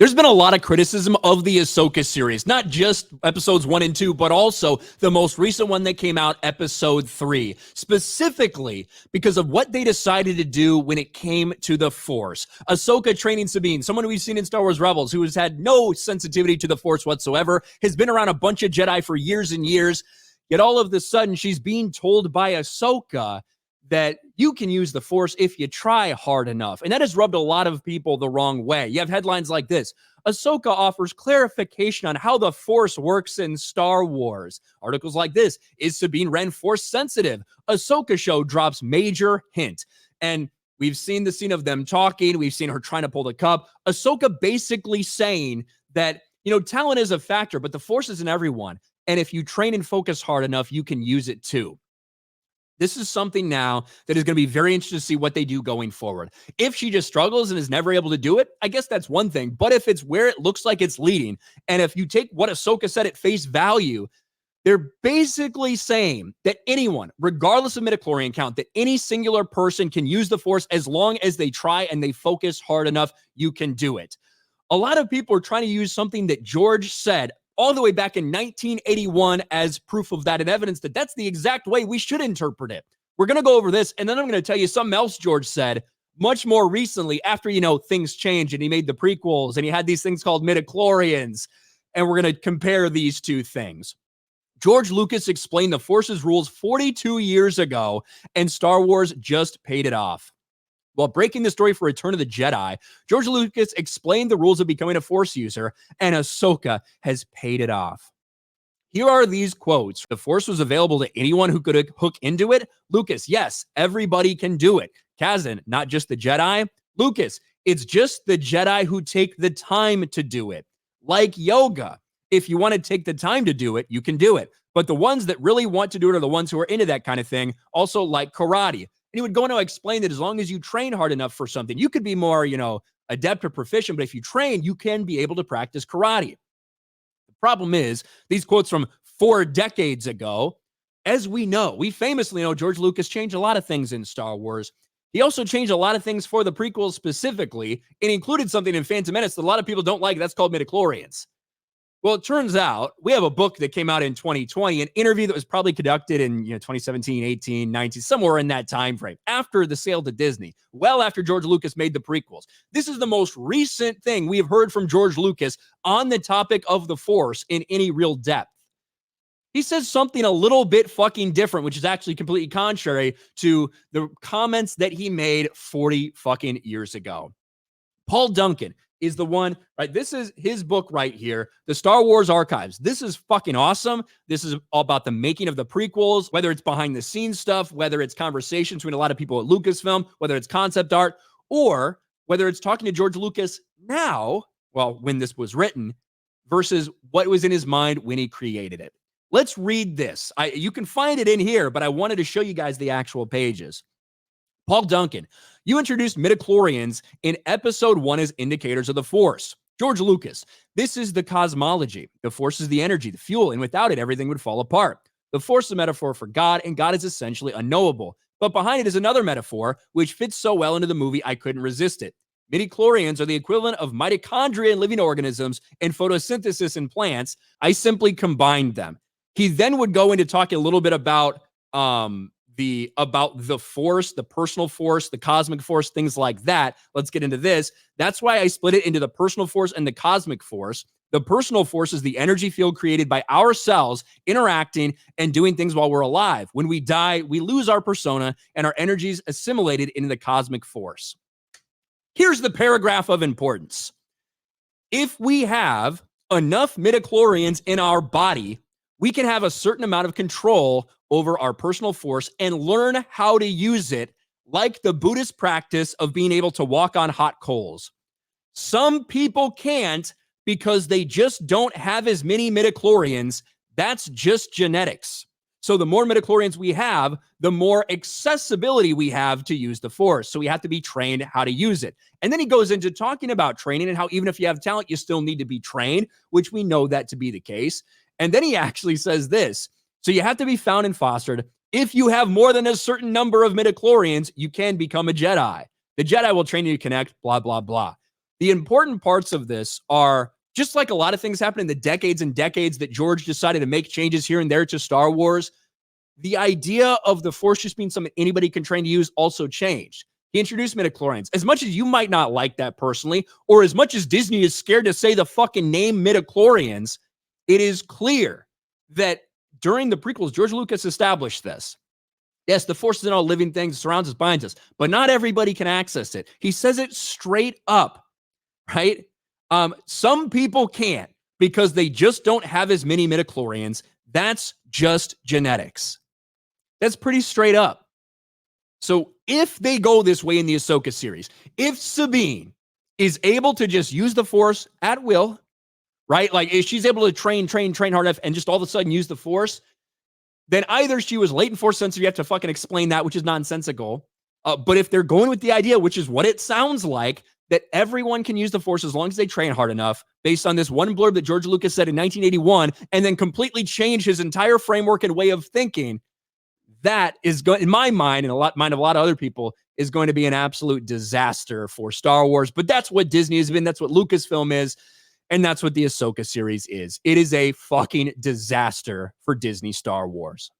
There's been a lot of criticism of the Ahsoka series, not just episodes 1 and 2, but also the most recent one that came out, episode 3, specifically because of what they decided to do when it came to the Force. Ahsoka training Sabine, someone we've seen in Star Wars Rebels who has had no sensitivity to the Force whatsoever, has been around a bunch of Jedi for years and years, yet all of a sudden she's being told by Ahsoka that you can use the Force if you try hard enough. And that has rubbed a lot of people the wrong way. You have headlines like this: Ahsoka offers clarification on how the Force works in Star Wars. Articles like this: is Sabine Wren Force sensitive? Ahsoka show drops major hint. And we've seen the scene of them talking. We've seen her trying to pull the cup. Ahsoka basically saying that, talent is a factor, but the Force isn't everyone. And if you train and focus hard enough, you can use it too. This is something now that is going to be very interesting to see what they do going forward. If she just struggles and is never able to do it, I guess that's one thing. But if it's where it looks like it's leading, and if you take what Ahsoka said at face value, they're basically saying that anyone, regardless of midichlorian count, that any singular person can use the Force as long as they try and they focus hard enough, you can do it. A lot of people are trying to use something that George said all the way back in 1981 as proof of that and evidence that that's the exact way we should interpret it. We're going to go over this, and then I'm going to tell you something else George said much more recently after, things changed and he made the prequels and he had these things called midichlorians, and we're going to compare these two things. George Lucas explained the Force's rules 42 years ago, and Star Wars just paid it off. While breaking the story for Return of the Jedi, George Lucas explained the rules of becoming a Force user, and Ahsoka has paid it off. Here are these quotes. The Force was available to anyone who could hook into it. Lucas: yes, everybody can do it. Kazan: not just the Jedi. Lucas: it's just the Jedi who take the time to do it. Like yoga. If you want to take the time to do it, you can do it. But the ones that really want to do it are the ones who are into that kind of thing. Also like karate. And he would go on to explain that as long as you train hard enough for something, you could be more, adept or proficient, but if you train, you can be able to practice karate. The problem is, these quotes from 4 decades ago, as we famously know, George Lucas changed a lot of things in Star Wars. He also changed a lot of things for the prequels specifically, and included something in Phantom Menace that a lot of people don't like. That's called midichlorians. Well, it turns out we have a book that came out in 2020, an interview that was probably conducted in 2017, 18, 19, somewhere in that time frame, after the sale to Disney, well after George Lucas made the prequels. This is the most recent thing we have heard from George Lucas on the topic of the Force in any real depth. He says something a little bit fucking different, which is actually completely contrary to the comments that he made 40 fucking years ago. Paul Duncan is the one, right? This is his book right here, The Star Wars Archives. This is fucking awesome. This is all about the making of the prequels, whether it's behind the scenes stuff, whether it's conversations between a lot of people at Lucasfilm, whether it's concept art, or whether it's talking to George Lucas now, when this was written, versus what was in his mind when he created it. Let's read this. You can find it in here, but I wanted to show you guys the actual pages. Paul Duncan: you introduced midichlorians in episode 1 as indicators of the Force. George Lucas: this is the cosmology. The Force is the energy, the fuel, and without it, everything would fall apart. The Force is a metaphor for God, and God is essentially unknowable. But behind it is another metaphor, which fits so well into the movie, I couldn't resist it. Midichlorians are the equivalent of mitochondria in living organisms and photosynthesis in plants. I simply combined them. He then would go into talking a little bit about the Force, the personal Force, the cosmic Force, things like that. Let's get into this. That's why I split it into the personal Force and the cosmic Force. The personal Force is the energy field created by our cells interacting and doing things while we're alive. When we die, we lose our persona and our energies assimilated into the cosmic Force. Here's the paragraph of importance. If we have enough midichlorians in our body, we can have a certain amount of control over our personal Force and learn how to use it, like the Buddhist practice of being able to walk on hot coals. Some people can't because they just don't have as many midichlorians. That's just genetics. So the more midichlorians we have, the more accessibility we have to use the Force. So we have to be trained how to use it. And then he goes into talking about training and how even if you have talent, you still need to be trained, which we know that to be the case. And then he actually says this: so you have to be found and fostered. If you have more than a certain number of midichlorians, you can become a Jedi. The Jedi will train you to connect, blah, blah, blah. The important parts of this are just like a lot of things happen in the decades and decades that George decided to make changes here and there to Star Wars. The idea of the Force just being something anybody can train to use also changed. He introduced midichlorians. As much as you might not like that personally, or as much as Disney is scared to say the fucking name midichlorians, it is clear that during the prequels, George Lucas established this. Yes, the Force is in all living things, surrounds us, binds us, but not everybody can access it. He says it straight up, right? Some people can't because they just don't have as many midichlorians. That's just genetics. That's pretty straight up. So if they go this way in the Ahsoka series, if Sabine is able to just use the Force at will, right? Like if she's able to train hard enough and just all of a sudden use the Force, then either she was latent Force sensitive, you have to fucking explain that, which is nonsensical. But if they're going with the idea, which is what it sounds like, that everyone can use the Force as long as they train hard enough, based on this one blurb that George Lucas said in 1981, and then completely change his entire framework and way of thinking, that is going, in my mind, and mind of a lot of other people, is going to be an absolute disaster for Star Wars. But that's what Disney has been. That's what Lucasfilm is. And that's what the Ahsoka series is. It is a fucking disaster for Disney Star Wars.